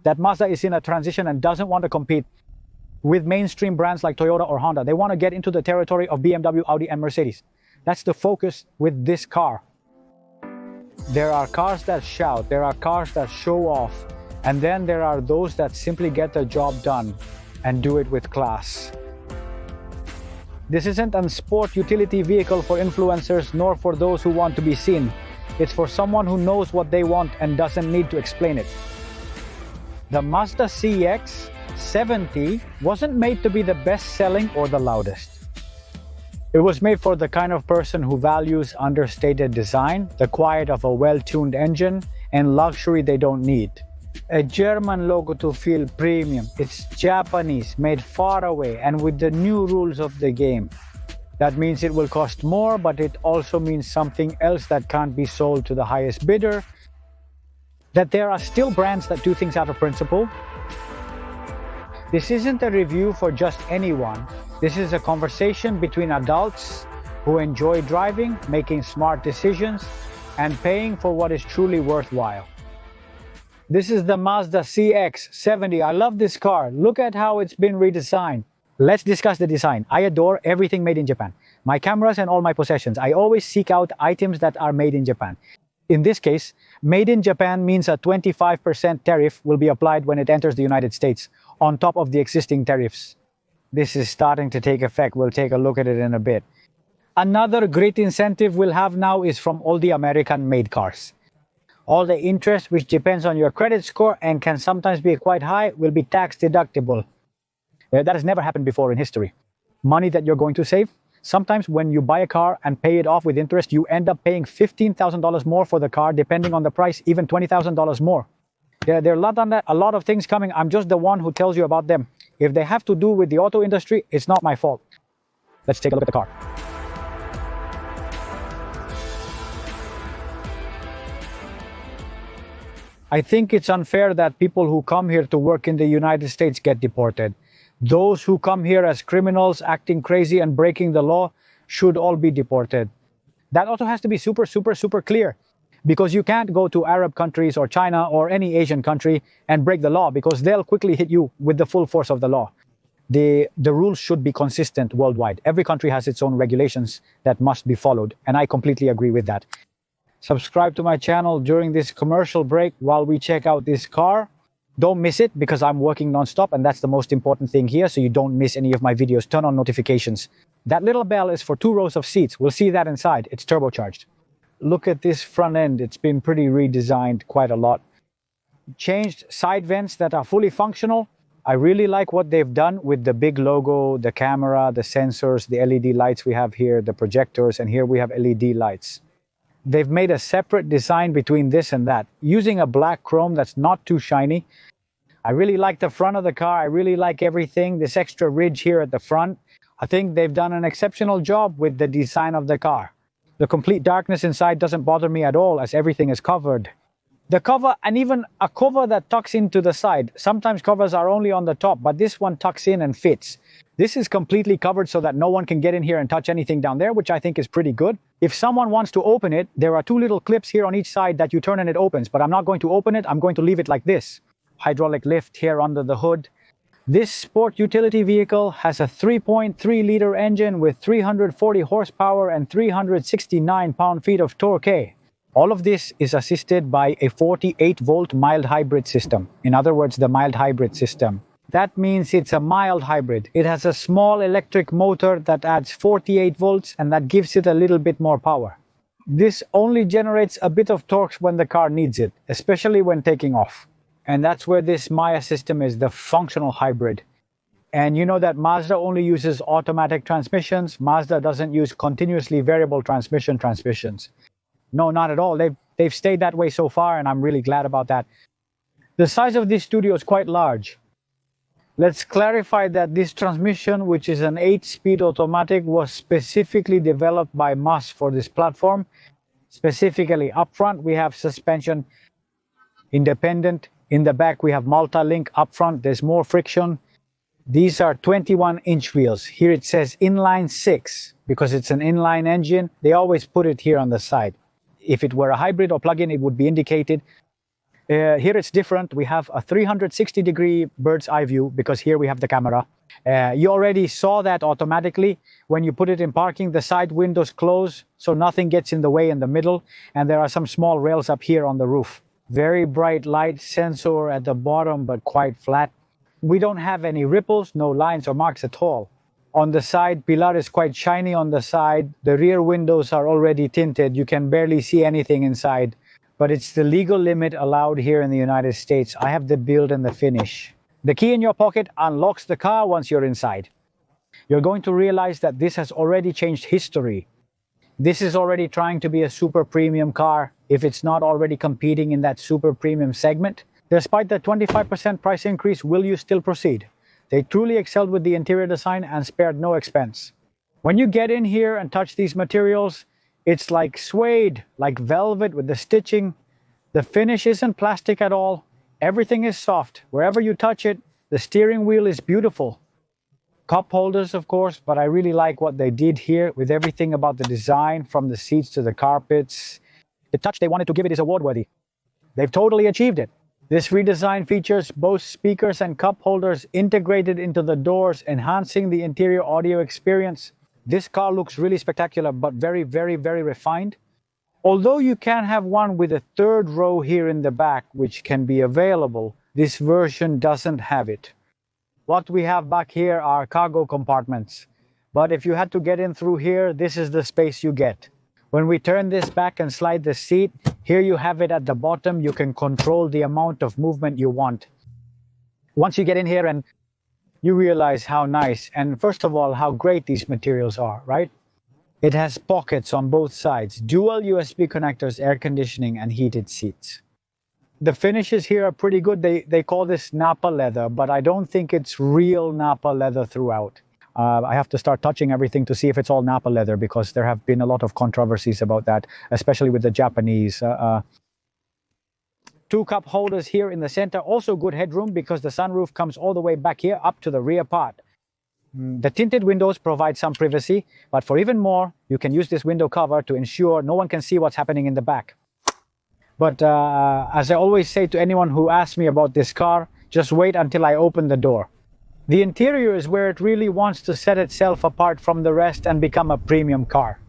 that Mazda is in a transition and doesn't want to compete with mainstream brands like Toyota or Honda. They want to get into the territory of BMW, Audi, and Mercedes. That's the focus with this car. There are cars that shout, there are cars that show off, and then there are those that simply get the job done and do it with class. This isn't a sport utility vehicle for influencers nor for those who want to be seen. It's for someone who knows what they want and doesn't need to explain it. The Mazda CX-70 wasn't made to be the best-selling or the loudest. It was made for the kind of person who values understated design, the quiet of a well-tuned engine, and luxury they don't need. A German logo to feel premium. It's Japanese, made far away, and with the new rules of the game. That means it will cost more, but it also means something else that can't be sold to the highest bidder. That there are still brands that do things out of principle. This isn't a review for just anyone. This is a conversation between adults who enjoy driving, making smart decisions, and paying for what is truly worthwhile. This is the Mazda CX-70. I love this car. Look at how it's been redesigned. Let's discuss the design. I adore everything made in Japan. My cameras and all my possessions. I always seek out items that are made in Japan. In this case, made in Japan means a 25% tariff will be applied when it enters the United States, on top of the existing tariffs. This is starting to take effect. We'll take a look at it in a bit. Another great incentive we'll have now is from all the American-made cars. All the interest, which depends on your credit score and can sometimes be quite high, will be tax deductible. That has never happened before in history. Money that you're going to save. Sometimes when you buy a car and pay it off with interest, you end up paying $15,000 more for the car, depending on the price, even $20,000 more. There are a lot of things coming. I'm just the one who tells you about them. If they have to do with the auto industry, it's not my fault. Let's take a look at the car. I think it's unfair that people who come here to work in the United States get deported. Those who come here as criminals, acting crazy and breaking the law, should all be deported. That also has to be super clear. Because you can't go to Arab countries or China or any Asian country and break the law, because they'll quickly hit you with the full force of the law. The rules should be consistent worldwide. Every country has its own regulations that must be followed, and I completely agree with that. Subscribe to my channel during this commercial break while we check out this car. Don't miss it, because I'm working non-stop, and that's the most important thing here, so you don't miss any of my videos. Turn on notifications. That little bell is for 2 rows of seats. We'll see that inside. It's turbocharged. Look at this front end. It's been pretty redesigned quite a lot. Changed side vents that are fully functional. I really like what they've done with the big logo, the camera, the sensors, the LED lights we have here, the projectors, and here we have LED lights. They've made a separate design between this and that, using a black chrome that's not too shiny. I really like the front of the car. I really like everything. This extra ridge here at the front. I think they've done an exceptional job with the design of the car. The complete darkness inside doesn't bother me at all, as everything is covered. The cover, and even a cover that tucks into the side. Sometimes covers are only on the top, but this one tucks in and fits. This is completely covered so that no one can get in here and touch anything down there, which I think is pretty good. If someone wants to open it, there are 2 little clips here on each side that you turn and it opens, but I'm not going to open it. I'm going to leave it like this. Hydraulic lift here under the hood. This sport utility vehicle has a 3.3-liter engine with 340 horsepower and 369 pound-feet of torque. All of this is assisted by a 48-volt mild hybrid system. In other words, the mild hybrid system. That means it's a mild hybrid. It has a small electric motor that adds 48 volts and that gives it a little bit more power. This only generates a bit of torque when the car needs it, especially when taking off. And that's where this Maya system is, the functional hybrid. And you know that Mazda only uses automatic transmissions. Mazda doesn't use continuously variable transmissions. No, not at all. They've stayed that way so far, and I'm really glad about that. The size of this studio is quite large. Let's clarify that this transmission, which is an 8-speed automatic, was specifically developed by Mazda for this platform. Specifically, up front, we have suspension independent. In the back, we have multi-link. Up front, there's more friction. These are 21-inch wheels. Here it says inline 6, because it's an inline engine. They always put it here on the side. If it were a hybrid or plug-in, it would be indicated. Here it's different. We have a 360-degree bird's eye view because here we have the camera. You already saw that automatically. When you put it in parking, the side windows close so nothing gets in the way in the middle. And there are some small rails up here on the roof. Very bright light sensor at the bottom, but quite flat. We don't have any ripples, no lines or marks at all. On the side, Pilar is quite shiny on the side. The rear windows are already tinted. You can barely see anything inside. But it's the legal limit allowed here in the United States. I have the build and the finish. The key in your pocket unlocks the car once you're inside. You're going to realize that this has already changed history. This is already trying to be a super premium car if it's not already competing in that super premium segment. Despite the 25% price increase, will you still proceed? They truly excelled with the interior design and spared no expense. When you get in here and touch these materials, it's like suede, like velvet with the stitching. The finish isn't plastic at all. Everything is soft. Wherever you touch it, the steering wheel is beautiful. Cup holders, of course, but I really like what they did here with everything about the design, from the seats to the carpets. The touch they wanted to give it is award-worthy. They've totally achieved it. This redesign features both speakers and cup holders integrated into the doors, enhancing the interior audio experience. This car looks really spectacular, but very, very, very refined. Although you can have one with a third row here in the back, which can be available, this version doesn't have it. What we have back here are cargo compartments. But if you had to get in through here, this is the space you get. When we turn this back and slide the seat, here you have it at the bottom. You can control the amount of movement you want. Once you get in here and you realize how nice and first of all, how great these materials are, right? It has pockets on both sides, dual USB connectors, air conditioning and heated seats. The finishes here are pretty good. They call this Napa leather, but I don't think it's real Napa leather throughout. I have to start touching everything to see if it's all Napa leather because there have been a lot of controversies about that, especially with the Japanese. Two cup holders here in the center, also good headroom because the sunroof comes all the way back here up to the rear part. The tinted windows provide some privacy, but for even more, you can use this window cover to ensure no one can see what's happening in the back. But as I always say to anyone who asks me about this car, just wait until I open the door. The interior is where it really wants to set itself apart from the rest and become a premium car.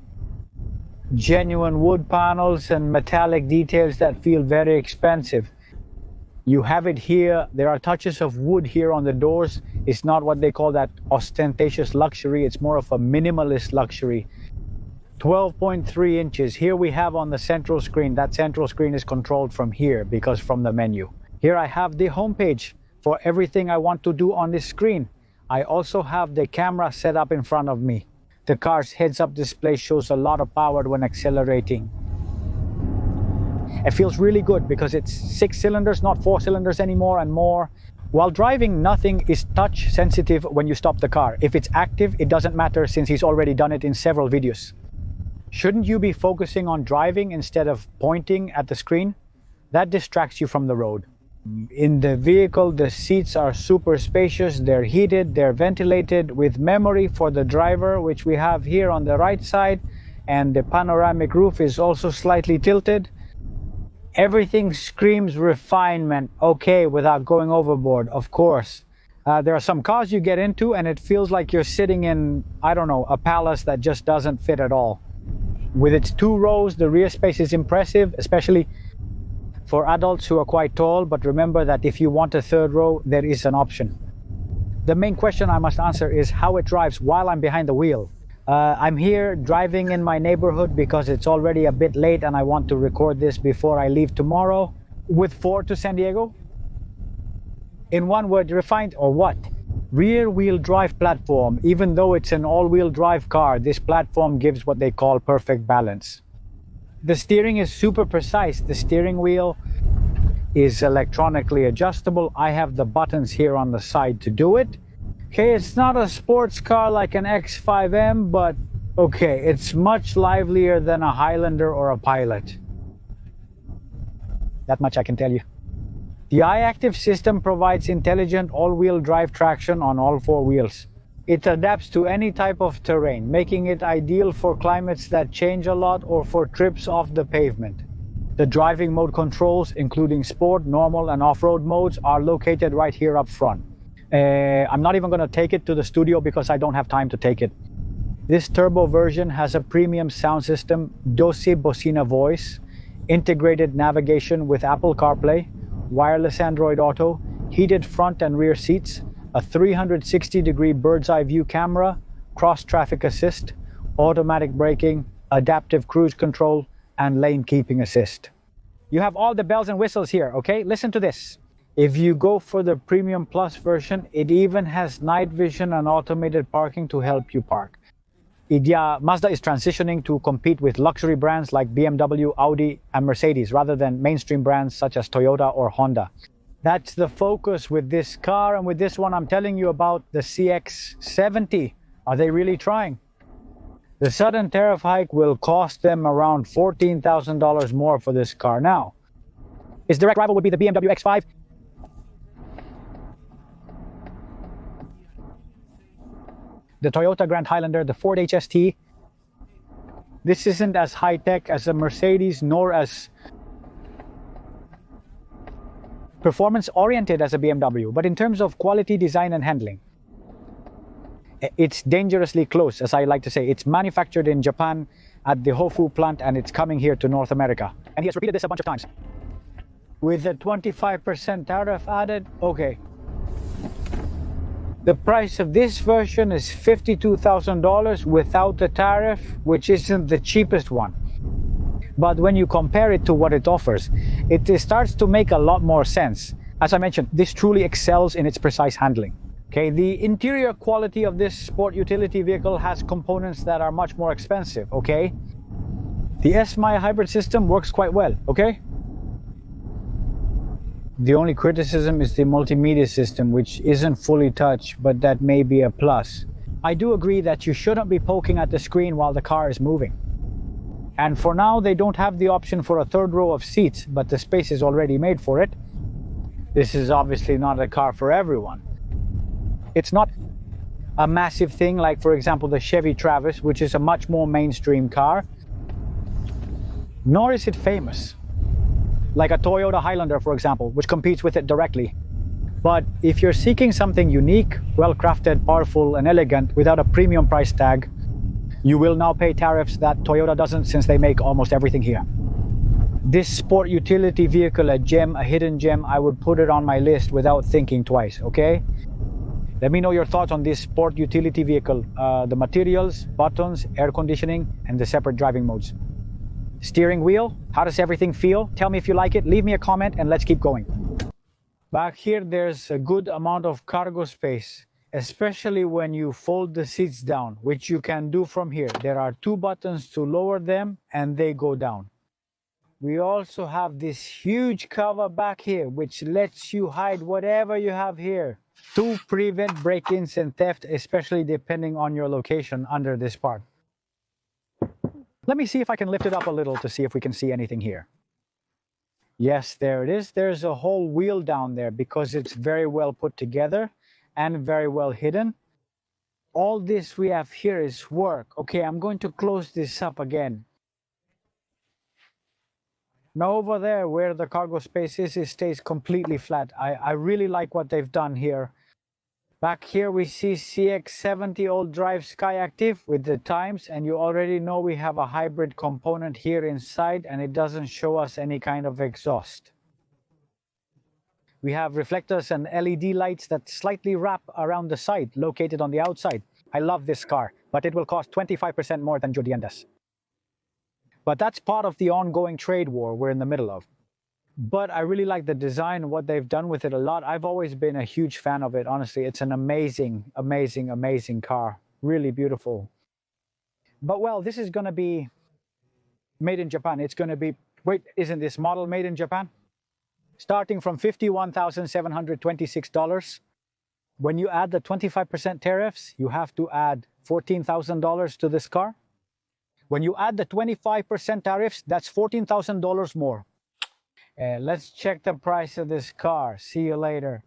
Genuine wood panels and metallic details that feel very expensive. You have it here. There are touches of wood here on the doors. It's not what they call that ostentatious luxury. It's more of a minimalist luxury. 12.3 inches. Here we have on the central screen. That central screen is controlled from here because from the menu. Here I have the homepage for everything I want to do on this screen. I also have the camera set up in front of me. The car's heads-up display shows a lot of power when accelerating. It feels really good because it's 6 cylinders, not 4 cylinders anymore and more. While driving, nothing is touch sensitive when you stop the car. If it's active, it doesn't matter since he's already done it in several videos. Shouldn't you be focusing on driving instead of pointing at the screen? That distracts you from the road. In the vehicle, the seats are super spacious, they're heated, they're ventilated with memory for the driver, which we have here on the right side, and the panoramic roof is also slightly tilted. Everything screams refinement, okay, without going overboard, of course. There are some cars you get into and it feels like you're sitting in, I don't know, a palace that just doesn't fit at all. With its 2 rows, the rear space is impressive, especially for adults who are quite tall, but remember that if you want a 3rd row, there is an option. The main question I must answer is how it drives while I'm behind the wheel. I'm here driving in my neighborhood because it's already a bit late and I want to record this before I leave tomorrow. With 4 to San Diego? In one word, refined or what? Rear-wheel drive platform. Even though it's an all-wheel drive car, this platform gives what they call perfect balance. The steering is super precise. The steering wheel is electronically adjustable. I have the buttons here on the side to do it. Okay, it's not a sports car like an X5M, but okay, it's much livelier than a Highlander or a Pilot. That much I can tell you. The iActive system provides intelligent all-wheel drive traction on all 4 wheels. It adapts to any type of terrain, making it ideal for climates that change a lot or for trips off the pavement. The driving mode controls, including sport, normal, and off-road modes, are located right here up front. I'm not even going to take it to the studio because I don't have time to take it. This turbo version has a premium sound system, 12 bocina voice, integrated navigation with Apple CarPlay, wireless Android Auto, heated front and rear seats, a 360-degree bird's-eye view camera, cross-traffic assist, automatic braking, adaptive cruise control, and lane keeping assist. You have all the bells and whistles here, okay? Listen to this. If you go for the Premium Plus version, it even has night vision and automated parking to help you park. Mazda is transitioning to compete with luxury brands like BMW, Audi, and Mercedes rather than mainstream brands such as Toyota or Honda. That's the focus with this car, and with this one I'm telling you about the CX-70. Are they really trying? The sudden tariff hike will cost them around $14,000 more for this car now. Its direct rival would be the BMW X5. The Toyota Grand Highlander, the Ford HST. This isn't as high-tech as a Mercedes, nor as performance-oriented as a BMW, but in terms of quality, design, and handling, it's dangerously close, as I like to say. It's manufactured in Japan at the Hofu plant, and it's coming here to North America. And he has repeated this a bunch of times. With the 25% tariff added, okay. The price of this version is $52,000 without the tariff, which isn't the cheapest one. But when you compare it to what it offers, it starts to make a lot more sense. As I mentioned, this truly excels in its precise handling. Okay, the interior quality of this sport utility vehicle has components that are much more expensive, okay? The S-Mi hybrid system works quite well, okay? The only criticism is the multimedia system, which isn't fully touch, but that may be a plus. I do agree that you shouldn't be poking at the screen while the car is moving. And for now, they don't have the option for a third row of seats, but the space is already made for it. This is obviously not a car for everyone. It's not a massive thing like, for example, the Chevy Traverse, which is a much more mainstream car. Nor is it famous, like a Toyota Highlander, for example, which competes with it directly. But if you're seeking something unique, well-crafted, powerful, and elegant without a premium price tag, you will now pay tariffs that Toyota doesn't, since they make almost everything here. This sport utility vehicle, a gem, a hidden gem, I would put it on my list without thinking twice, okay? Let me know your thoughts on this sport utility vehicle, the materials, buttons, air conditioning, and the separate driving modes. Steering wheel, how does everything feel? Tell me if you like it, leave me a comment, and let's keep going. Back here, there's a good amount of cargo space, especially when you fold the seats down, which you can do from here. There are 2 buttons to lower them, and they go down. We also have this huge cover back here, which lets you hide whatever you have here to prevent break-ins and theft, especially depending on your location under this part. Let me see if I can lift it up a little to see if we can see anything here. Yes, there it is. There's a whole wheel down there because it's very well put together and very well hidden. All this we have here is work. Okay, I'm going to close this up again. Now over there where the cargo space is, it stays completely flat. I really like what they've done here. Back here we see CX-70 all-drive Skyactiv with the times, and you already know we have a hybrid component here inside, and it doesn't show us any kind of exhaust. We have reflectors and LED lights that slightly wrap around the side, located on the outside. I love this car, but it will cost 25% more than Judiendas. But that's part of the ongoing trade war we're in the middle of. But I really like the design and what they've done with it a lot. I've always been a huge fan of it, honestly. It's an amazing, amazing, amazing car. Really beautiful. But well, this is going to be made in Japan. It's going to be, wait, isn't this model made in Japan? Starting from $51,726. When you add the 25% tariffs, you have to add $14,000 to this car. When you add the 25% tariffs, that's $14,000 more. Let's check the price of this car. See you later.